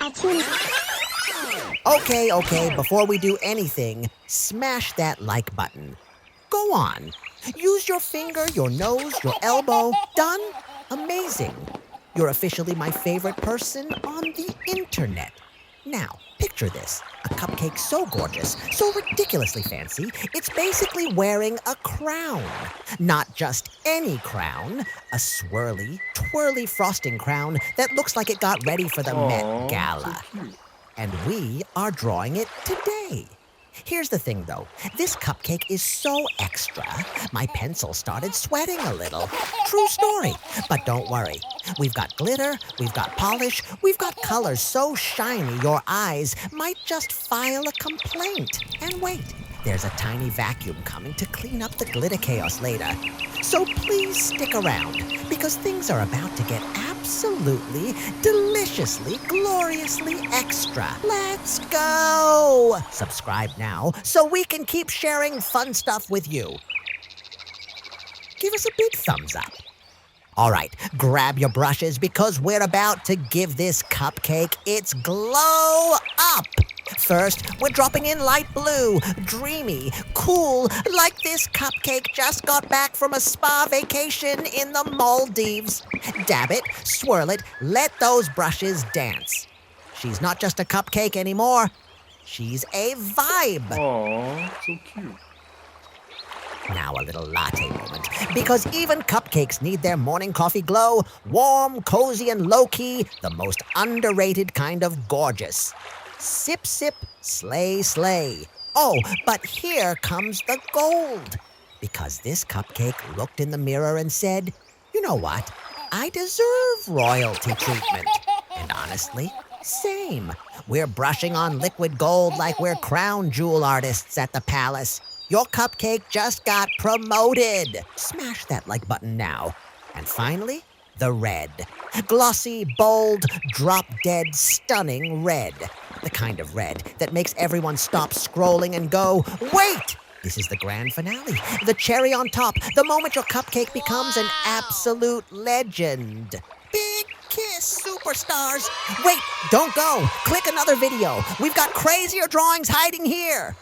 Artoonza. Okay, before we do anything, smash that like button. Go on. Use your finger, your nose, your elbow. Done? Amazing. You're officially my favorite person on the internet. Now, picture this. A cupcake so gorgeous, so ridiculously fancy, it's basically wearing a crown. Not just any crown, a swirly, twirly frosting crown that looks like it got ready for the Met Gala. So cute. And we are drawing it today. Here's the thing, though. This cupcake is so extra, my pencil started sweating a little. True story. But don't worry. We've got glitter, we've got polish, we've got colors so shiny your eyes might just file a complaint. And wait, there's a tiny vacuum coming to clean up the glitter chaos later. So please stick around, because things are about to get absolutely, deliciously, gloriously extra. Let's go! Subscribe now so we can keep sharing fun stuff with you. Give us a big thumbs up. All right, grab your brushes because we're about to give this cupcake its glow up. First, we're dropping in light blue, dreamy, cool, like this cupcake just got back from a spa vacation in the Maldives. Dab it, swirl it, let those brushes dance. She's not just a cupcake anymore. She's a vibe. Aw, so cute. Now a little latte moment, because even cupcakes need their morning coffee glow, warm, cozy, and low-key, the most underrated kind of gorgeous. Sip, sip, slay, slay. Oh, but here comes the gold. Because this cupcake looked in the mirror and said, you know what? I deserve royalty treatment. And honestly, same. We're brushing on liquid gold like we're crown jewel artists at the palace. Your cupcake just got promoted. Smash that like button now. And finally, the red. Glossy, bold, drop-dead, stunning red. The kind of red that makes everyone stop scrolling and go, wait! This is the grand finale. The cherry on top. The moment your cupcake becomes an absolute legend. Big kiss, superstars. Wait, don't go. Click another video. We've got crazier drawings hiding here.